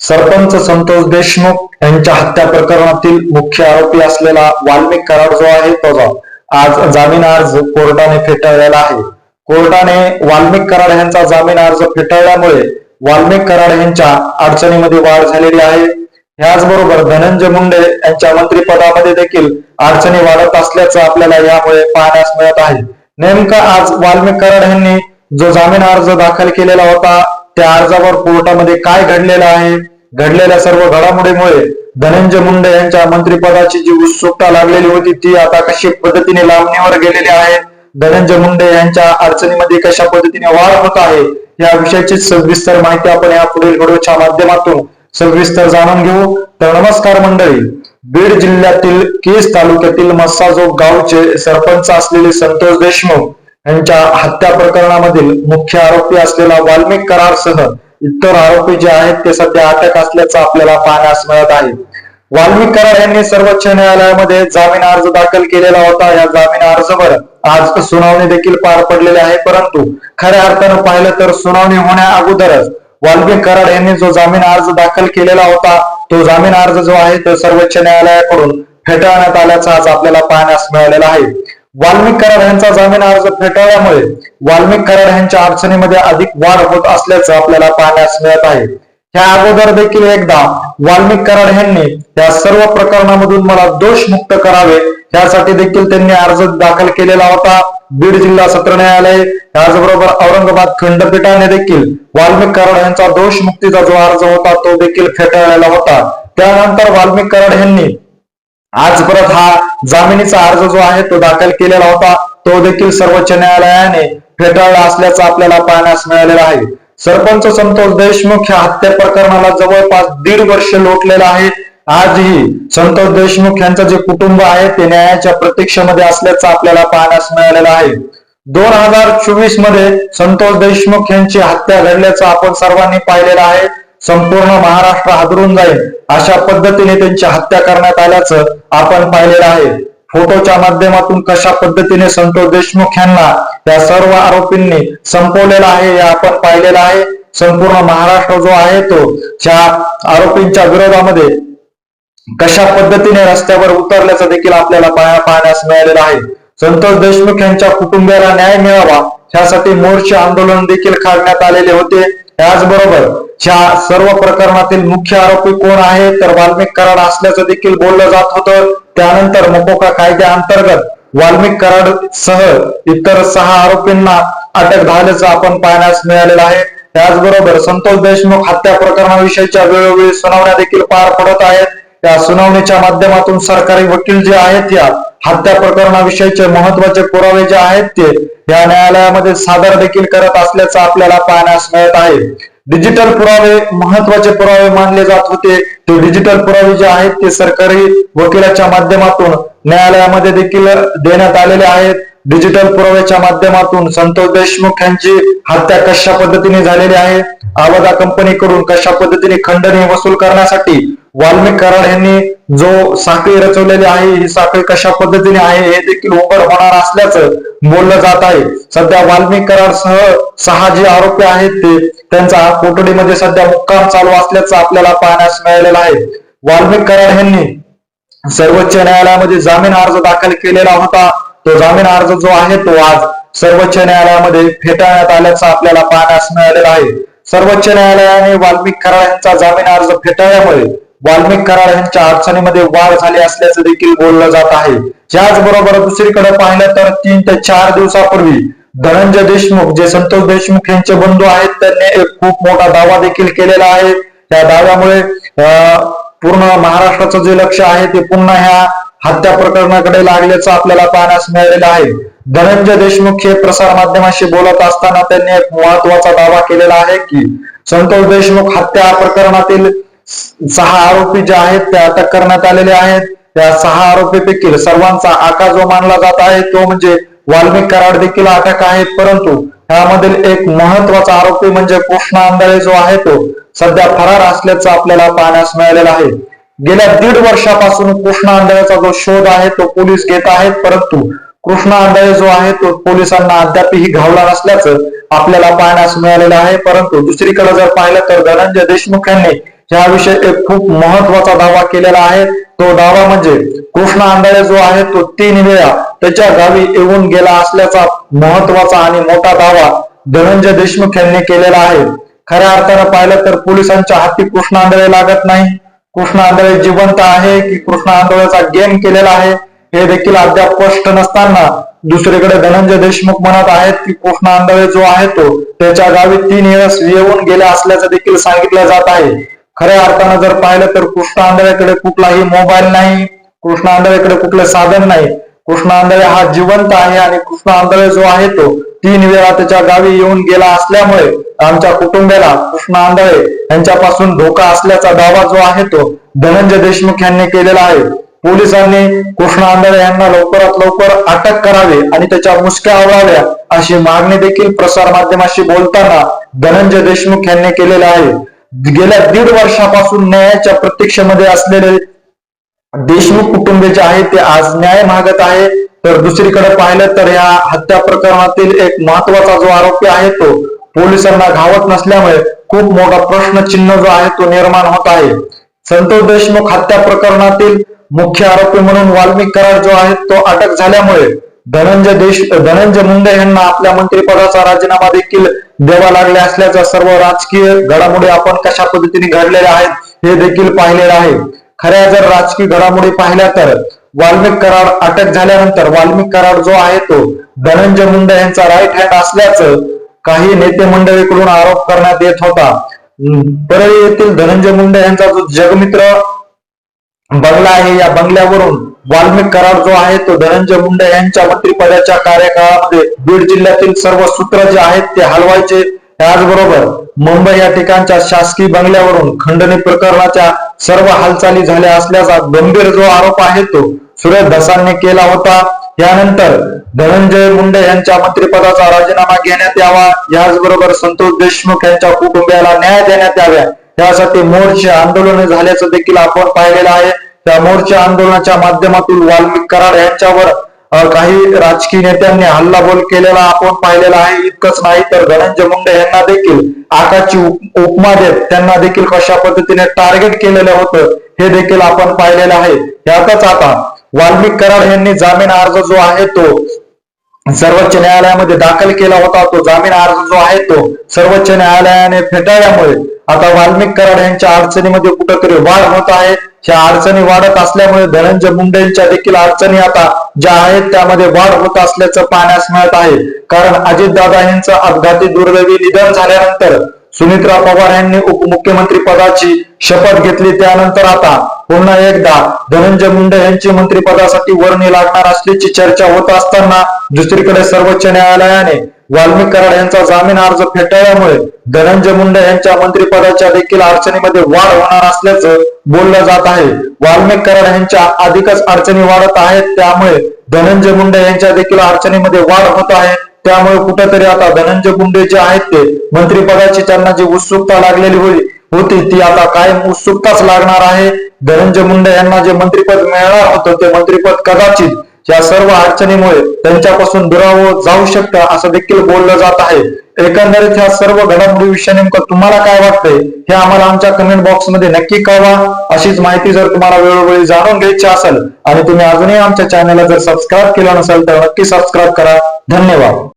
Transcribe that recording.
सरपंच संतोष देशमुख यांच्या हत्या प्रकरणातील मुख्य आरोपी असलेला वाल्मिक कराड जो आहे तो आज जामीन अर्ज कोर्टाने फेटाळलेला आहे. कोर्टाने वाल्मिक कराड यांचा जामीन अर्ज फेटाळल्यामुळे वाल्मिक कराड यांच्या अडचणीमध्ये वाढ झालेली आहे. याचबरोबर धनंजय मुंडे यांच्या मंत्रिपदामध्ये देखील अडचणी वाढत असल्याचं आपल्याला यामुळे पाहण्यास मिळत आहे. नेमका आज वाल्मिक कराड यांनी जो जामीन अर्ज दाखल केलेला होता त्या अर्जावर कोर्टामध्ये काय घडलेलं आहे, घडलेल्या सर्व घडामोडीमुळे धनंजय मुंडे यांच्या मंत्रिपदाची जी उत्सुकता लागलेली होती ती आता कशी पद्धतीने लांबणीवर गेलेली आहे, धनंजय मुंडे यांच्या अडचणीमध्ये कशा पद्धतीने वाढ होत आहे या विषयाची सविस्तर माहिती आपण या पुढील व्हिडिओच्या माध्यमातून सविस्तर जाणून घेऊ. तर नमस्कार मंडळी, बीड जिल्ह्यातील केज तालुक्यातील मस्साजोग गावचे सरपंच असलेले संतोष देशमुख यांच्या हत्या प्रकरणामधील मुख्य आरोपी असलेला वाल्मिक कराडसह इतर आरोपी जे आहेत ते सध्या अटक असल्याचं आपल्याला पाहण्यास मिळत आहे. वाल्मिक कराड यांनी सर्वोच्च न्यायालयामध्ये जामीन अर्ज दाखल केलेला होता. या जामीन अर्जावर आज सुनावणी देखील पार पडलेली आहे. परंतु खऱ्या अर्थानं पाहिलं तर सुनावणी होण्या अगोदरच वाल्मिक कराड यांनी जो जामीन अर्ज दाखल केलेला होता तो जामीन अर्ज जो आहे तो सर्वोच्च न्यायालयाकडून फेटाळण्यात आल्याचा आज आपल्याला पाहण्यास मिळालेला आहे. वाल्मिक कराड यांचा जामीन अर्ज फेटाळल्यामुळे वाल्मिक कराड यांच्या अडचणीमध्ये अधिक वाढ होत असल्याचं आपल्याला पाहण्यास मिळत आहे. त्या अगोदर देखील एकदा वाल्मिक कराड यांनी या सर्व प्रकरणामधून मला दोषमुक्त करावे यासाठी देखील त्यांनी अर्ज दाखल केलेला होता. बीड जिल्हा सत्र न्यायालय त्याचबरोबर औरंगाबाद खंडपीठाने देखील वाल्मिक कराड यांचा दोषमुक्तीचा जो अर्ज होता तो देखील फेटाळलेला होता. त्यानंतर वाल्मिक कराड यांनी आज परत हा जामिनीचा अर्ज जो आहे तो दाखल केलेला होता तो देखील सर्वोच्च न्यायालयाने फेटाळला असल्याचं आपल्याला पाहण्यास मिळालेलं आहे. सरपंच संतोष देशमुख या हत्या प्रकरणाला जवळपास 1.5 वर्ष लोटलेलं आहे. आजही संतोष देशमुख यांचं जे कुटुंब आहे ते न्यायाच्या प्रतीक्षेमध्ये असल्याचं आपल्याला पाहण्यास मिळालेलं आहे. 2024 मध्ये संतोष देशमुख यांची हत्या घडल्याचं आपण सर्वांनी पाहिलेलं आहे. संपूर्ण महाराष्ट्र हादरून जाईल अशा पद्धतीने त्यांची हत्या करण्यात आल्याचं आपण पाहिलेलं आहे. फोटोच्या माध्यमातून कशा पद्धतीने संतोष देशमुख यांना या सर्व आरोपींनी संपवलेला आहे हे आपण पाहिलेलं आहे. संपूर्ण महाराष्ट्र जो आहे तो त्या आरोपींच्या विरोधामध्ये कशा पद्धतीने रस्त्यावर उतरल्याचं देखील आपल्याला पाहण्यास मिळालेलं आहे. संतोष देशमुख यांच्या कुटुंबियाला न्याय मिळावा यासाठी मोर्चे आंदोलन देखील काढण्यात आलेले होते. त्याचबरोबर ह्या सर्व प्रकरणातील मुख्य आरोपी कोण आहे तर वाल्मिक कराड असल्याचं देखील बोललं जात होतं. त्यानंतर मकोका कायद्याअंतर्गत वाल्मिक कराड सह इतर 6 आरोपींना अटक झाल्याचं आपण पाहण्यास मिळालेलं आहे. त्याचबरोबर संतोष देशमुख हत्या प्रकरणाविषयीच्या वेळोवेळी सुनावण्या देखील पार पडत आहेत. या सुनावणीच्या माध्यमातून सरकारी वकील जे आहेत या हत्या प्रकरणाविषयीचे महत्वाचे पुरावे जे आहेत ते या न्यायालयामध्ये सादर देखील करत असल्याचं आपल्याला पाहण्यास मिळत आहे. डिजिटल पुरावे महत्वाचे पुरावे मानले जात होते. ते डिजिटल पुरावे जे आहेत ते सरकारी वकिलाच्या माध्यमातून न्यायालयामध्ये देखील देण्यात आलेले आहेत. डिजिटल पुराव्याच्या माध्यमातून संतोष देशमुख यांची हत्या कशा पद्धतीने झालेली आहे, आवदा कंपनीकडून कशा पद्धतीने खंडणी वसूल करण्यासाठी वाल्मिक कराड यांनी जो साखळी रचवलेली आहे ही साखळी कशा पद्धतीने आहे हे देखील उघड होणार असल्याचं बोललं जात आहे. सध्या वाल्मिक कराड सह 6 जे आरोपी आहेत ते त्यांचा कोठडीमध्ये सध्या मुक्काम चालू असल्याचं आपल्याला पाहण्यास मिळालेलं आहे. वाल्मिक कराड यांनी सर्वोच्च न्यायालयामध्ये जामीन अर्ज दाखल केलेला होता. तो जामीन अर्ज जो आहे तो आज सर्वोच्च न्यायालयामध्ये फेटाळण्यात आल्याचं आपल्याला पाहण्यास मिळालेलं आहे. सर्वोच्च न्यायालयाने वाल्मिक कराड यांचा जामीन अर्ज फेटाळल्यामुळे वाल्मिक कराड यांच्या अडचणीमध्ये वाढ झाली असल्याचं देखील बोललं जात आहे. त्याचबरोबर दुसरीकडे पाहिलं तर 3 ते 4 दिवसापूर्वी धनंजय देशमुख जे संतोष देशमुख यांचे बंधू आहेत त्यांनी एक खूप मोठा दावा देखील केलेला आहे. त्या दाव्यामुळे पूर्ण महाराष्ट्राचं जे लक्ष आहे ते पुन्हा ह्या हत्या प्रकरणाकडे लागल्याचं आपल्याला पाहण्यास मिळालेलं आहे. धनंजय देशमुख हे प्रसार माध्यमांशी बोलत असताना त्यांनी एक महत्वाचा दावा केलेला आहे की संतोष देशमुख हत्या प्रकरणातील 6 आरोपी जे आहेत ते अटक करण्यात आलेले आहेत. त्या 6 आरोपीपैकी सर्वांचा आका जो मानला जात आहे तो म्हणजे वाल्मिक कराड देखील अटक आहेत. परंतु यामधील एक महत्वाचा आरोपी म्हणजे कृष्णा आंधळे जो आहे तो सध्या फरार असल्याचं आपल्याला पाहण्यास मिळालेलं आहे. गेल्या 1.5 वर्षापासून कृष्णा आंधळेचा जो शोध आहे तो पोलीस घेत आहेत. परंतु कृष्णा आंधळे जो आहे तो पोलिसांना अद्यापही घावला नसल्याचं आपल्याला पाहण्यास मिळालेलं आहे. परंतु दुसरीकडे जर पाहिलं तर धनंजय देशमुख यांनी ह्याविषयी एक खूप महत्वाचा दावा केलेला आहे. तो दावा म्हणजे कृष्णा आंधळे जो आहे तो 3 वेळा त्याच्या गावी येऊन गेला असल्याचा महत्वाचा आणि मोठा दावा धनंजय देशमुख यांनी केलेला आहे. खऱ्या अर्थानं पाहिलं तर पोलिसांच्या हाती कृष्णा आंधळे लागत नाही. कृष्णा आंधळे जिवंत आहे की कृष्णा आंधळेचा गेम केलेला आहे हे देखील अद्याप स्पष्ट नसताना दुसरीकडे धनंजय देशमुख म्हणत आहेत की कृष्णा आंधळे जो आहे तो त्याच्या गावी 3 वेळेस येऊन गेला असल्याचं देखील सांगितलं जात आहे. खऱ्या अर्थानं जर पाहिलं तर कृष्णा आंधळेकडे कुठलाही मोबाईल नाही, कृष्णा आंधळेकडे कुठले साधन नाही. कृष्णा आंधळे हा जिवंत आहे आणि कृष्णा आंधळे जो आहे तो 3 वेळा त्याच्या गावी येऊन गेला असल्यामुळे आमच्या कुटुंबाला कृष्णा आंधळे यांच्यापासून धोका असल्याचा दावा जो आहे तो धनंजय देशमुख यांनी केलेला आहे. पोलिसांनी कृष्णा आंधळे यांना लवकरात लवकर अटक करावी आणि त्याच्या मुसक्या आवळाव्या अशी मागणी देखील प्रसार माध्यमाशी बोलताना धनंजय देशमुख यांनी केलेला आहे. गेल्या 1.5 वर्षापासून न्यायाच्या प्रतीक्षेमध्ये असलेले देशमुख कुटुंबीय जे आहे ते आज न्याय मागत आहे. तर दुसरीकडे पाहिलं तर या हत्या प्रकरणातील एक महत्वाचा जो आरोपी आहे तो पोलिसांना घावत नसल्यामुळे खूप मोठा प्रश्नचिन्ह जो आहे तो निर्माण होत आहे. संतोष देशमुख हत्या प्रकरणातील मुख्य आरोपी म्हणून वाल्मिक कराड जो आहे तो अटक झाल्यामुळे धनंजय मुंडे यांना आपल्या मंत्रिपदाचा राजीनामा देखील द्यावा लागले असल्याचा सर्व राजकीय घडामोडी आपण कशा पद्धतीने घडलेल्या आहेत हे देखील पाहिलेलं आहे. खऱ्या जर राजकीय घडामोडी पाहिल्या तर वाल्मिक कराड अटक झाल्यानंतर वाल्मिक कराड जो आहे तो धनंजय मुंडे यांचा राईट हँड असल्याचं काही नेते मंडळीकडून आरोप करण्यात येत होता. परळी येथील धनंजय मुंडे यांचा जो जगमित्र बंगला आहे या बंगल्यावरून वाल्मिक कराड जो आहे तो धनंजय मुंडे यांच्या मंत्रिपदाच्या कार्यकाळामध्ये बीड जिल्ह्यातील सर्व सूत्र जे आहेत ते हलवायचे. त्याचबरोबर मुंबई या ठिकाणच्या शासकीय बंगल्यावरून खंडणी प्रकरणाच्या सर्व हालचाली झाल्या असल्याचा गंभीर जो आरोप आहे तो सुरेश धसांनी केला होता. यानंतर धनंजय मुंडे यांच्या मंत्रिपदाचा राजीनामा घेण्यात यावा, याचबरोबर संतोष देशमुख यांच्या कुटुंबियाला न्याय देण्यात यावा यासाठी मोर्चे आंदोलन झाल्याचं देखील आपण पाहिलेलं आहे. त्या मोर्चे आंदोलनाच्या माध्यमातून वाल्मिक कराड यांच्यावर काही राजकीय नेत्यांनी हल्लाबोल केलेला आपण पाहिलेला आहे. इतकंच नाही तर धनंजय मुंडे यांना देखील आकाची उपमा देत त्यांना देखील कशा पद्धतीने टार्गेट केलेलं होतं हे देखील आपण पाहिलेलं आहे. यातच आता वाल्मिक कराड यांनी जामीन अर्ज जो आहे तो सर्वोच्च न्यायालयामध्ये दाखल केला होता. तो जामीन अर्ज जो आहे तो सर्वोच्च न्यायालयाने फेटाळल्यामुळे आता वाल्मिक कराड यांच्या अडचणीमध्ये कुठेतरी वाढ होत आहे. ह्या अडचणी वाढत असल्यामुळे धनंजय मुंडेंच्या देखील अडचणी आता ज्या आहेत त्यामध्ये वाढ होत असल्याचं पाहण्यास मिळत आहे. कारण अजितदादा यांचं अपघाती दुर्दैवी निधन झाल्यानंतर सुमित्रा पवार यांनी उपमुख्यमंत्री पदाची शपथ घेतली. त्यानंतर आता पुन्हा एकदा धनंजय मुंडे यांची मंत्रिपदासाठी वर्णी लागणार असल्याची चर्चा होत असताना दुसरीकडे सर्वोच्च न्यायालयाने वाल्मिक कराड यांचा जामीन अर्ज फेटाळल्यामुळे धनंजय मुंडे यांच्या मंत्रिपदाच्या देखील अडचणीमध्ये वाढ होणार असल्याचं बोललं जात आहे. वाल्मिक कराड यांच्या अधिकच अडचणी वाढत आहेत, त्यामुळे धनंजय मुंडे यांच्या देखील अडचणीमध्ये वाढ होत आहे. त्यामुळे कुठेतरी आता धनंजय मुंडे जे आहेत ते मंत्रिपदाची त्यांना जी उत्सुकता लागलेली होती ती आता कायम उत्सुकताच लागणार आहे. धनंजय मुंडे यांना जे मंत्रिपद मिळणार होतं ते मंत्रिपद कदाचित या सर्व अडचणीमुळे त्यांच्यापासून दुरावं जाऊ शकतं असं देखील बोललं जात आहे. एकंदरीत ह्या सर्व घडामोडीविषयी नेमकं तुम्हाला काय वाटतंय हे आम्हाला आमच्या कमेंट बॉक्समध्ये नक्की कळवा. अशीच माहिती जर तुम्हाला वेळोवेळी जाणून घ्यायची असेल आणि तुम्ही अजूनही आमच्या चॅनलला जर सबस्क्राईब केलं नसेल तर नक्की सबस्क्राईब करा. धन्यवाद.